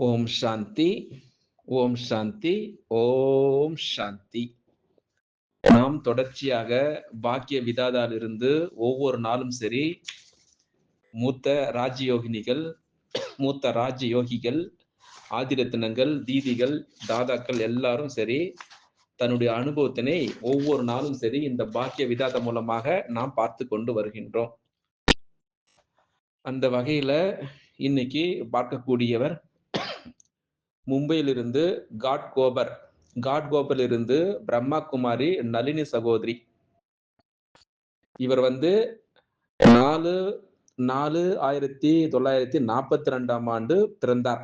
ஓம் சாந்தி, ஓம் சாந்தி, ஓம் சாந்தி. நாம் தொடர்ச்சியாக பாக்கிய விதாதாவிலிருந்து ஒவ்வொரு நாளும் சரி, மூத்த ராஜயோகினிகள், மூத்த ராஜயோகிகள், ஆதிரத்தினங்கள், தீதிகள், தாதாக்கள் எல்லாரும் சரி, தன்னுடைய அனுபவத்தினை ஒவ்வொரு நாளும் சரி இந்த பாக்கிய விதாத மூலமாக நாம் பார்த்து கொண்டு வருகின்றோம். அந்த வகையில இன்னைக்கு பார்க்கக்கூடியவர் மும்பையிலிருந்து காட்கோபரிலிருந்து பிரம்மா குமாரி நளினி சகோதரி. இவர் 4/4/1942 ஆண்டு பிறந்தார்.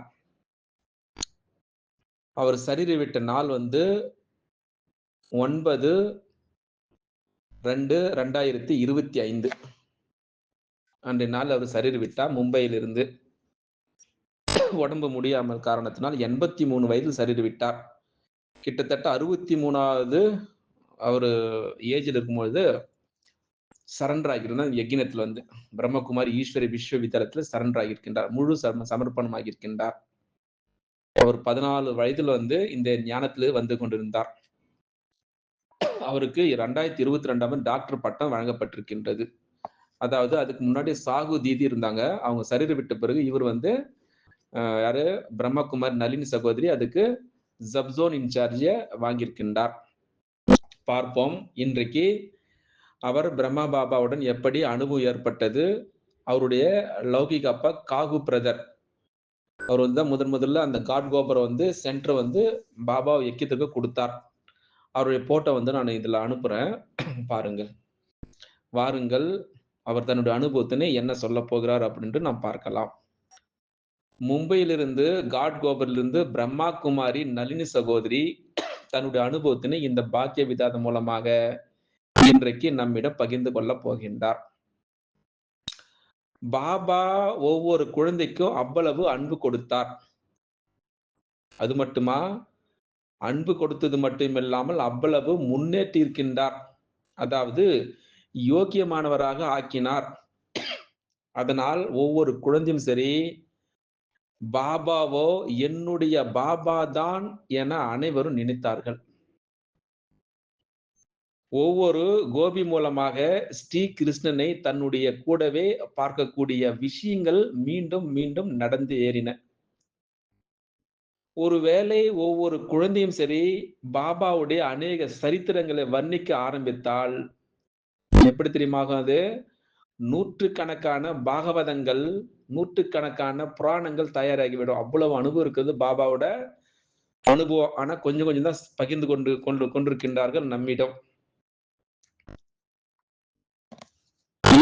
அவர் சரீர விட்ட நாள் 9/2/2025 அன்றைய நாள் அவர் சரீர விட்டார். மும்பையிலிருந்து உடம்பு முடியாமல் காரணத்தினால் 83 வயதில் சரீர விட்டார். கிட்டத்தட்ட 63வது அவரு ஏஜ்ல இருக்கும்பொழுது சரண்டர் ஆகியிருந்தார். யக்ஞத்துல பிரம்மகுமாரி ஈஸ்வரி விஸ்வவித்யாலயத்துல சரண்டர் ஆகியிருக்கின்றார். முழு சமர்ப்பணம் ஆகியிருக்கின்றார். அவர் 14 வயதுல இந்த ஞானத்திலே வந்து கொண்டிருந்தார். அவருக்கு 2022 டாக்டர் பட்டம் வழங்கப்பட்டிருக்கின்றது. அதாவது அதுக்கு முன்னாடி சாகு தீதி இருந்தாங்க. அவங்க சரீர விட்ட பிறகு இவர் யாரு பிரம்மகுமார் நளினி சகோதரி அதுக்கு ஜப்சோன் இன்சார்ஜிய வாங்கியிருக்கின்றார். பார்ப்போம் இன்றைக்கு அவர் பிரம்மா பாபாவுடன் எப்படி அனுபவம் ஏற்பட்டது. அவருடைய லௌகிக அப்பா காகு பிரதர் அவர் முதல்ல அந்த காட் கோபுரம் சென்டர் பாபா யக்கியத்துக்கு கொடுத்தார். அவருடைய போட்டோ நான் இதுல அனுப்புறேன், பாருங்கள். வாருங்கள், அவர் தன்னுடைய அனுபவத்தினை என்ன சொல்ல போகிறார் அப்படின்ட்டு நாம் பார்க்கலாம். மும்பையிலிருந்து காட் கோபுரிலிருந்து பிரம்மா குமாரி நளினி சகோதரி தன்னுடைய அனுபவத்தினை இந்த பாக்கிய விதாதம் மூலமாக இன்றைக்கு நம்மிடம் பகிர்ந்து கொள்ள போகின்றார். பாபா ஒவ்வொரு குழந்தைக்கும் அவ்வளவு அன்பு கொடுத்தார். அது மட்டுமா, அன்பு கொடுத்தது மட்டுமில்லாமல் அவ்வளவு முன்னேற்றி இருக்கின்றார். அதாவது யோக்கியமானவராக ஆக்கினார். அதனால் ஒவ்வொரு குழந்தையும் சரி, பாபாவோ என்னுடைய பாபா தான் என அனைவரும் நினைத்தார்கள். ஒவ்வொரு கோபி மூலமாக ஸ்ரீ கிருஷ்ணனை தன்னுடைய கூடவே பார்க்கக்கூடிய விஷயங்கள் மீண்டும் மீண்டும் நடந்து ஏறின. ஒருவேளை ஒவ்வொரு குழந்தையும் சரி பாபாவுடைய அநேக சரித்திரங்களை வர்ணிக்க ஆரம்பித்தால் எப்படி தெரியுமா அது? நூற்றுக்கணக்கான பாகவதங்கள், நூற்றுக்கணக்கான புராணங்கள் தயாராகிவிடும். அவ்வளவு அனுபவம் இருக்குது பாபாவோட அனுபவம். ஆனா கொஞ்சம் கொஞ்சம் தான் பகிர்ந்து கொண்டிருக்கின்றார்கள் நம்மிடம்.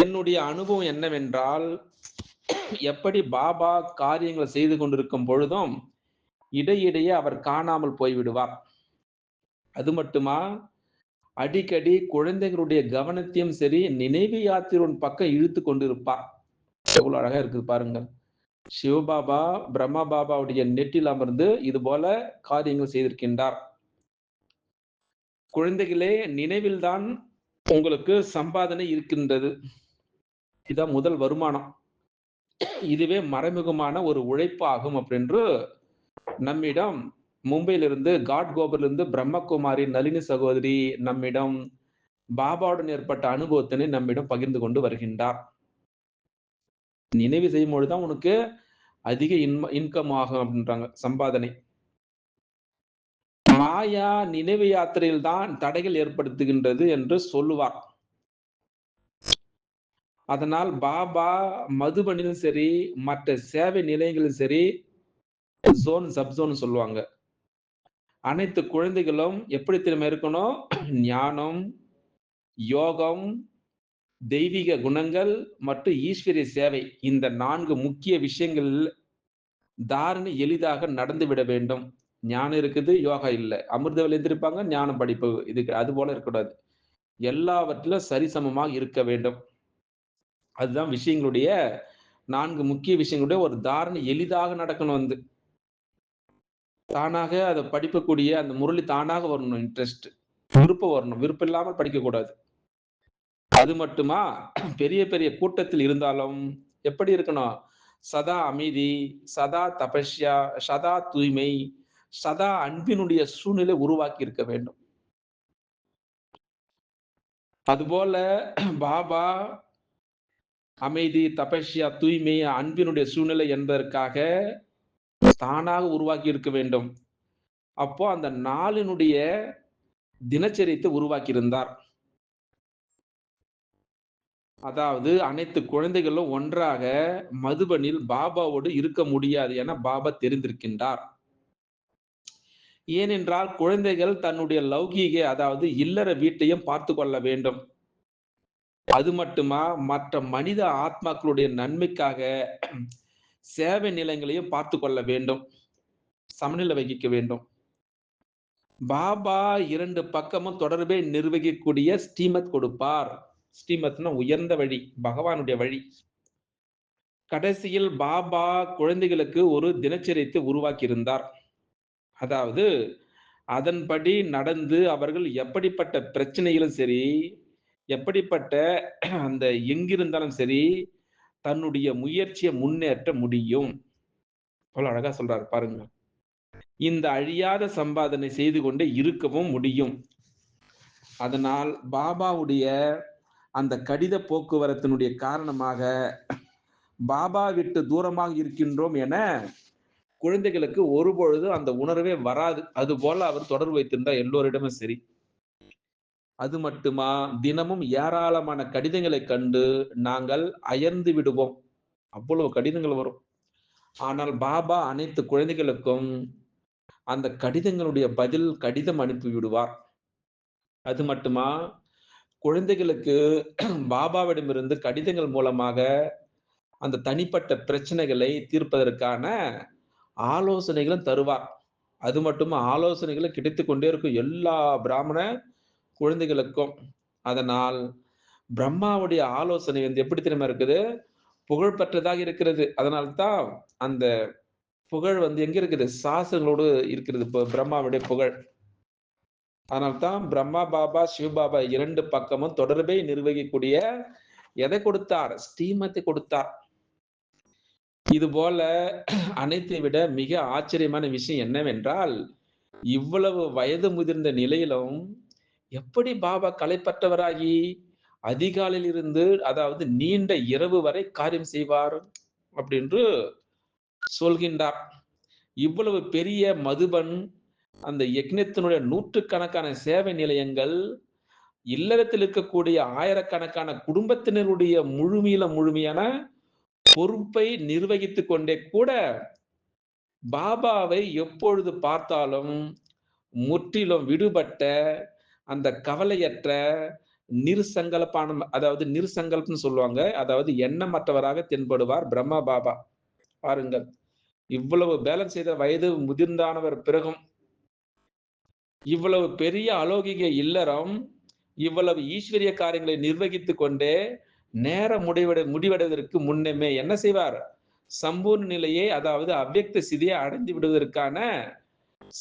என்னுடைய அனுபவம் என்னவென்றால், எப்படி பாபா காரியங்கள் செய்து கொண்டிருக்கும் பொழுதும் இடையிடையே அவர் காணாமல் போய்விடுவார். அது மட்டுமா, அடிக்கடி குழந்தைகளுடைய கவனத்தையும் சரி நினைவு யாத்திரையின் பக்கம் இழுத்து கொண்டிருப்பார். எவ்வளவு அழகா இருக்குது பாருங்கள். சிவபாபா பிரம்மா பாபாவுடைய நெற்றில் அமர்ந்து இது போல காரியங்கள் செய்திருக்கின்றார். குழந்தைகளே, நினைவில்தான் உங்களுக்கு சம்பாதனை இருக்கின்றது. இதான் முதல் வருமானம். இதுவே மறைமுகமான ஒரு உழைப்பு ஆகும் அப்படின்னு நம்மிடம் மும்பையிலிருந்து காட்கோபரிலிருந்து பிரம்மகுமாரி நளினி சகோதரி நம்மிடம் பாபாவுடன் ஏற்பட்ட அனுபவத்தினை நம்மிடம் பகிர்ந்து கொண்டு வருகின்றார். நினைவு செய்யும் பொழுதுதான் உனக்கு அதிக இன்கம் ஆகும் அப்படின்றாங்க, சம்பாதனை. மாயா நினைவு யாத்திரையில் தான் தடைகள் ஏற்படுத்துகின்றது என்று சொல்லுவார். அதனால் பாபா மதுபனிலும் சரி மற்ற சேவை நிலையங்களும் சரி ஜோன் சப்ஜோன் சொல்லுவாங்க. அனைத்து குழந்தைகளும் எப்படி திரும்ப இருக்கணும்? ஞானம், யோகம், தெய்வீக குணங்கள் மற்றும் ஈஸ்வரிய சேவை, இந்த 4 முக்கிய விஷயங்கள் தாரணை எளிதாக நடந்துவிட வேண்டும். ஞானம் இருக்குது, யோகா இல்ல. அமிர்தவேளை எந்திரிப்பாங்க, ஞானம் படிப்பு இதுக்கு அது போல இருக்கக்கூடாது. எல்லாவற்றிலும் சரிசமமாக இருக்க வேண்டும். அதுதான் விஷயங்களுடைய 4 முக்கிய விஷயங்களுடைய ஒரு தாரணை எளிதாக நடக்கணும். தானாக அதை படிக்கக்கூடிய அந்த முரளி தானாக வரணும். இன்ட்ரெஸ்ட், விருப்பம் வரணும். விருப்பம் இல்லாமல் படிக்கக்கூடாது. அது மட்டுமா, பெரிய பெரிய கூட்டத்தில் இருந்தாலும் எப்படி இருக்கணும்? சதா அமைதி, சதா தபஸ்யா, சதா தூய்மை, சதா அன்பினுடைய சூழ்நிலை உருவாக்கி இருக்க வேண்டும். அதுபோல பாபா அமைதி, தபஸ்யா, தூய்மை, அன்பினுடைய சூழ்நிலை என்பதற்காக தானாக உருவாக்கி இருக்க வேண்டும். அப்போ அந்த நாளினுடைய தினச்சரியத்தை உருவாக்கியிருந்தார். அதாவது அனைத்து குழந்தைகளும் ஒன்றாக மதுபனில் பாபாவோடு இருக்க முடியாது என பாபா தெரிந்திருக்கின்றார். ஏனென்றால் குழந்தைகள் தன்னுடைய லௌகீக அதாவது இல்லற வீட்டையும் பார்த்துக் கொள்ள வேண்டும். அது மட்டுமா மற்ற மனித ஆத்மாக்களுடைய நன்மைக்காக சேவை நிலையங்களையும் பார்த்துக் கொள்ள வேண்டும். சமநிலை வகிக்க வேண்டும். பாபா 2 பக்கமும் தொடர்பை நிர்வகிக்கக்கூடிய ஸ்ரீமத் கொடுப்பார். ஸ்ரீமத்னா உயர்ந்த வழி, பகவானுடைய வழி. கடைசியில் பாபா குழந்தைகளுக்கு ஒரு தினச்சரியத்தை உருவாக்கியிருந்தார். அதாவது அதன்படி நடந்து அவர்கள் எப்படிப்பட்ட பிரச்சனைகளும் சரி, எப்படிப்பட்ட அந்த எங்கிருந்தாலும் சரி, தன்னுடைய முயற்சியை முன்னேற்ற முடியும். எவ்வளவு அழகா சொல்றாரு பாருங்க. இந்த அழியாத சம்பாதனை செய்து கொண்டே இருக்கவும் முடியும். அதனால் பாபாவுடைய அந்த கடித போக்குவரத்தினுடைய காரணமாக பாபா விட்டு தூரமாக இருக்கின்றோம் என குழந்தைகளுக்கு ஒருபொழுதும் அந்த உணர்வே வராது. அதுபோல அவர் தொடர்பு வைத்திருந்தார் எல்லோரிடமும் சரி. அது மட்டுமா, தினமும் ஏராளமான கடிதங்களைக் கண்டு நாங்கள் அயர்ந்து விடுவோம். அவ்வளவு கடிதங்கள் வரும். ஆனால் பாபா அனைத்து குழந்தைகளுக்கும் அந்த கடிதங்களுடைய பதில் கடிதம் அனுப்பி விடுவார். அது மட்டுமா, குழந்தைகளுக்கு பாபாவிடமிருந்து கடிதங்கள் மூலமாக அந்த தனிப்பட்ட பிரச்சனைகளை தீர்ப்பதற்கான ஆலோசனைகளும் தருவார். அது மட்டுமா ஆலோசனைகளும் கிடைத்துக் கொண்டே இருக்கும் எல்லா பிராமண குழந்தைகளுக்கும். அதனால் பிரம்மாவுடைய ஆலோசனை வந்து எப்படி தெரியுமா இருக்குது? புகழ் பெற்றதாக இருக்கிறது. அதனால்தான் அந்த புகழ் வந்து எங்க இருக்குது? சாஸ்திரங்களோடு இருக்கிறது. இப்ப பிரம்மாவுடைய புகழ். அதனால்தான் பிரம்மா பாபா, சிவ பாபா 2 பக்கமும் தொடர்பை நிர்வகிக்கக்கூடிய எதை கொடுத்தார்? ஸ்ரீமத்தை கொடுத்தார். இதுபோல அனைத்தை விட மிக ஆச்சரியமான விஷயம் என்னவென்றால், இவ்வளவு வயது முதிர்ந்த நிலையிலும் எப்படி பாபா களைப்பற்றவராகி அதிகாலையில் இருந்து அதாவது நீண்ட இரவு வரை காரியம் செய்வார் அப்படின்னு சொல்கின்றார். இவ்வளவு பெரிய மதுபன் அந்த யக்ஞத்தினுடைய நூற்றுக்கணக்கான சேவை நிலையங்கள் இல்லறத்தில் இருக்கக்கூடிய ஆயிரக்கணக்கான குடும்பத்தினருடைய முழுமையான பொறுப்பை நிர்வகித்துக் கொண்டே கூட பாபாவை எப்பொழுது பார்த்தாலும் முற்றிலும் விடுபட்ட அந்த கவலையற்ற அதாவது நிர்சங்கல்பம்னு சொல்லுவாங்க. அதாவது எண்ணமற்றவராக தென்படுவார் பிரம்மா பாபா. பாருங்கள். இவ்வளவு பேலன்ஸ் செய்த வயது முதிர்ந்தானவர் பிறகும் இவ்வளவு பெரிய அலௌகிக இல்லறம், இவ்வளவு ஈஸ்வரிய காரியங்களை நிர்வகித்துக் கொண்டே நேரம் முடிவடைவதற்கு முன்னமே என்ன செய்வார்? சம்பூர்ண நிலையை அதாவது அவ்யக்த சிதியை அடைந்து விடுவதற்கான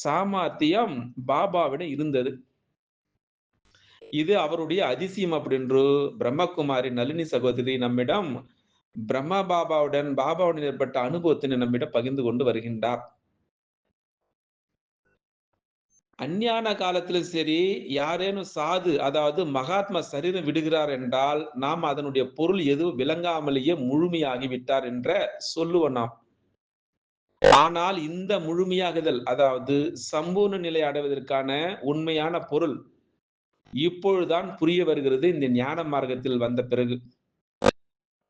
சாமர்த்தியம் பாபாவிடம் இருந்தது. இது அவருடைய அதிசயம் அப்படின்று பிரம்மகுமாரி நளினி சகோதரி நம்மிடம் பாபாவுடன் ஏற்பட்ட அனுபவத்தினை நம்மிடம் பகிர்ந்து கொண்டு வருகின்றார். அஞ்ஞான காலத்திலும் சரி, யாரேனும் சாது அதாவது மகாத்மா சரீரம் விடுகிறார் என்றால், நாம் அதனுடைய பொருள் எதுவும் விளங்காமலேயே முழுமையாகி விட்டார் என்ற சொல்லுவோம் நாம். ஆனால் இந்த முழுமையாகுதல் அதாவது சம்பூர்ண நிலை அடைவதற்கான உண்மையான பொருள் இப்பொழுதுதான் புரிய வருகிறது இந்த ஞான மார்க்கத்தில் வந்த பிறகு.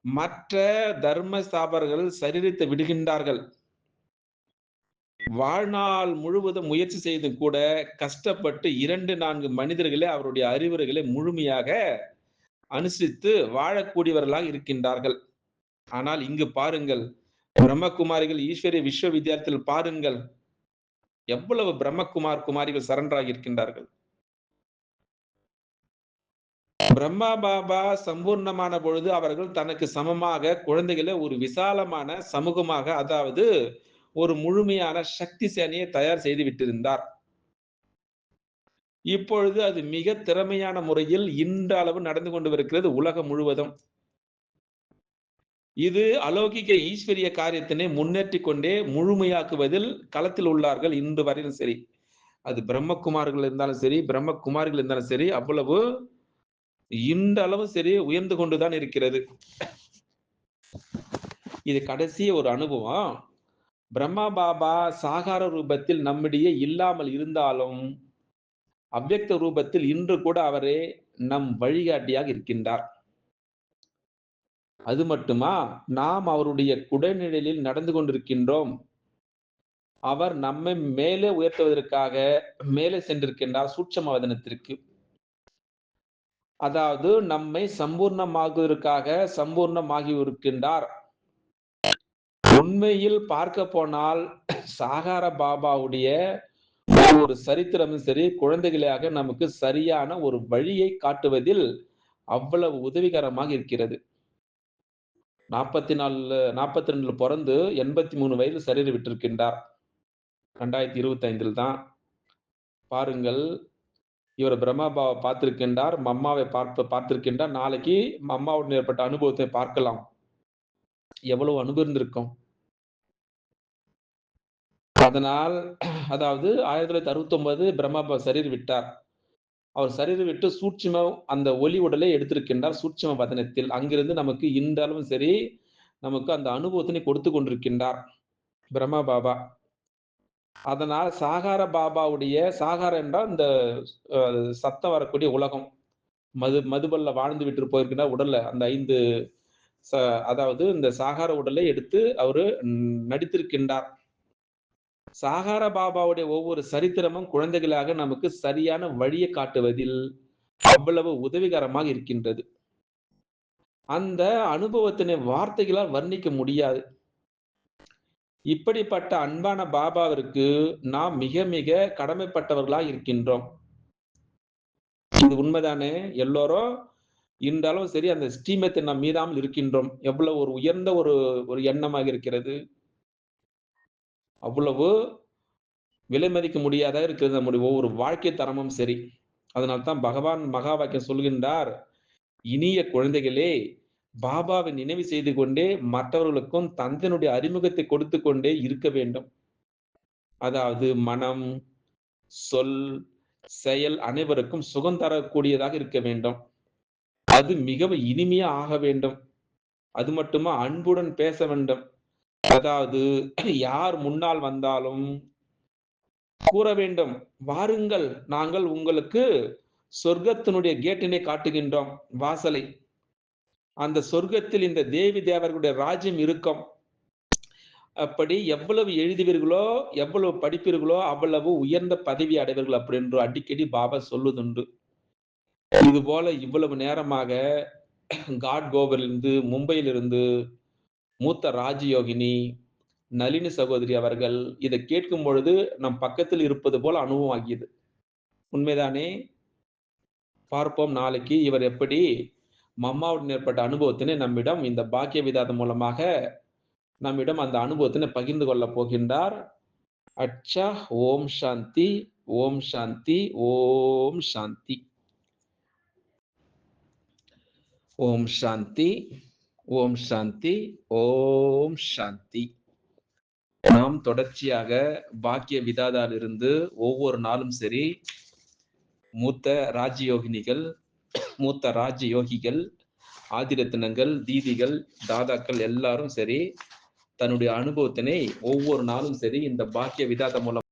மற்ற தர்ம ஸ்தாபகர்கள் சரீரத்தை விடுகின்றார்கள். வாழ்நாள் முழுவதும் முயற்சி செய்து கூட கஷ்டப்பட்டு 2, 4 மனிதர்களே அவருடைய அறிவுரைகளை முழுமையாக அனுசரித்து வாழக்கூடியவர்களாக இருக்கின்றார்கள். ஆனால் இங்கு பாருங்கள், பிரம்மகுமாரிகள் ஈஸ்வரிய விஸ்வவித்யாலயத்தில் பாருங்கள், எவ்வளவு குமாரிகள் சரண்டராகி இருக்கின்றார்கள். பிரம்மா பாபா சம்பூர்ணமான பொழுது அவர்கள் தனக்கு சமமாக குழந்தைகளை ஒரு விசாலமான சமூகமாக அதாவது ஒரு முழுமையான சக்தி சேனையை தயார் செய்து விட்டிருந்தார். இப்பொழுது அது மிக திறமையான முறையில் இன்றளவு நடந்து கொண்டு இருக்கிறது உலகம் முழுவதும். இது அலௌகிக ஈஸ்வரிய காரியத்தினை முன்னேற்றிக் கொண்டே முழுமையாக்குவதில் களத்தில் உள்ளார்கள் இன்று வரையிலும் சரி. அது பிரம்மகுமார்கள் இருந்தாலும் சரி, பிரம்மகுமாரிகள் இருந்தாலும் சரி, அவ்வளவு இன்றளவும் சரி உயர்ந்து கொண்டுதான் இருக்கிறது. இது கடைசி ஒரு அனுபவம். பிரம்மா பாபா சாகார ரூபத்தில் நம்மிடையே இல்லாமல் இருந்தாலும், அவ்யக்த ரூபத்தில் இன்று கூட அவரே நம் வழிகாட்டியாக இருக்கின்றார். அது மட்டுமா, நாம் அவருடைய குடைநிழலில் நடந்து கொண்டிருக்கின்றோம். அவர் நம்மை மேலே உயர்த்துவதற்காக மேலே சென்றிருக்கின்றார் சூட்சும வதனத்திற்கு. அதாவது நம்மை சம்பூர்ணமாகுவதற்காக சம்பூர்ணமாகியிருக்கின்றார். உண்மையில் பார்க்க போனால் சாகார பாபாவுடைய ஒரு சரித்திரமும் சரி, குழந்தைகளாக நமக்கு சரியான ஒரு வழியை காட்டுவதில் அவ்வளவு உதவிகரமாக இருக்கிறது. 42 பொறந்து 83 வயது சரீர விட்டிருக்கின்றார். 2025 தான். பாருங்கள், இவர் பிரம்மாபாவை பார்த்திருக்கின்றார், மம்மாவை பார்த்திருக்கின்றார். நாளைக்கு மம்மாவுடன் ஏற்பட்ட அனுபவத்தை பார்க்கலாம். எவ்வளவு அனுபவித்திருக்கும். அதனால் அதாவது 1969 பிரம்மாபா சரீர் விட்டார். அவர் சரீரம் விட்டு சூட்சும அந்த ஒளி உடலை எடுத்திருக்கின்றார் சூட்சும வதனத்தில். அங்கிருந்து நமக்கு இன்றளவும் சரி, நமக்கு அந்த அனுபவத்தினை கொடுத்து கொண்டிருக்கின்றார் பிரம்மா பாபா. அதனால் சாகார பாபாவுடைய சாகாரம் என்றால் இந்த சத்தம் வரக்கூடிய உலகம். மதுபல்ல வாழ்ந்து விட்டு போயிருக்கின்ற உடல்ல அந்த 5 அதாவது இந்த சாகார உடலை எடுத்து அவரு நடித்திருக்கின்றார். சாகார பாபாவுடைய ஒவ்வொரு சரித்திரமும் குழந்தைகளாக நமக்கு சரியான வழியை காட்டுவதில் அவ்வளவு உதவிகரமாக இருக்கின்றது. அந்த அனுபவத்தினை வார்த்தைகளால் வர்ணிக்க முடியாது. இப்படிப்பட்ட அன்பான பாபாவிற்கு நாம் மிக மிக கடமைப்பட்டவர்களாக இருக்கின்றோம். இது உண்மைதானே? எல்லோரும் இன்றளவும் சரி அந்த ஸ்ரீமத்தை நாம் மீறாமல் இருக்கின்றோம். எவ்வளவு ஒரு உயர்ந்த ஒரு எண்ணமாக இருக்கிறது. அவ்வளவு விலை மதிக்க முடியாத இருக்கிறது நம்முடைய ஒவ்வொரு வாழ்க்கை தரமும் சரி. அதனால்தான் பகவான் மகா வாக்கியம் சொல்கின்றார், இனிய குழந்தைகளே, பாபாவை நினைவு செய்து கொண்டே மற்றவர்களுக்கும் தந்தையினுடைய அறிமுகத்தை கொடுத்து கொண்டே இருக்க வேண்டும். அதாவது மனம், சொல், செயல் அனைவருக்கும் சுகம் தரக்கூடியதாக இருக்க வேண்டும். அது மிகவும் இனிமையா ஆக வேண்டும். அது மட்டுமா அன்புடன் பேச வேண்டும். அதாவது யார் முன்னால் வந்தாலும் கூற வேண்டும், வாருங்கள், நாங்கள் உங்களுக்கு சொர்க்கத்தினுடைய கேட்டினை காட்டுகின்றோம், வாசலை. அந்த சொர்க்கத்தில் இந்த தேவி தேவர்களுடைய ராஜ்யம் இருக்கும். அப்படி எவ்வளவு எழுதுவீர்களோ, எவ்வளவு படிப்பீர்களோ, அவ்வளவு உயர்ந்த பதவி அடைவீர்கள் அப்படின்னு அடிக்கடி பாபா சொல்லுதுண்டு. இது போல இவ்வளவு நேரமாக காட் கோவிலிருந்து, மும்பையிலிருந்து மூத்த ராஜயோகினி நளினி சகோதரி அவர்கள் இதை கேட்கும் பொழுது நம் பக்கத்தில் இருப்பது போல அனுபவம் ஆகியது. உண்மைதானே? பார்ப்போம் நாளைக்கு இவர் எப்படி மம்மாவுடன் ஏற்பட்ட அனுபவத்தினை நம்மிடம் இந்த பாக்கிய விதாதம் மூலமாக நம்மிடம் அந்த அனுபவத்தினை பகிர்ந்து கொள்ளப் போகின்றார். அச்சா, ஓம் சாந்தி, ஓம் சாந்தி, ஓம் சாந்தி. ஓம் சாந்தி, ஓம் சாந்தி, ஓம் சாந்தி. நாம் தொடர்ச்சியாக பாக்கிய விதாதாலிருந்து ஒவ்வொரு நாளும் சரி மூத்த ராஜயோகினிகள், மூத்த ராஜயோகிகள், ஆதிரத்தினங்கள், தீதிகள், தாதாக்கள் எல்லாரும் சரி தன்னுடைய அனுபவத்தினை ஒவ்வொரு நாளும் சரி இந்த பாக்கிய விதாதம் மூலம்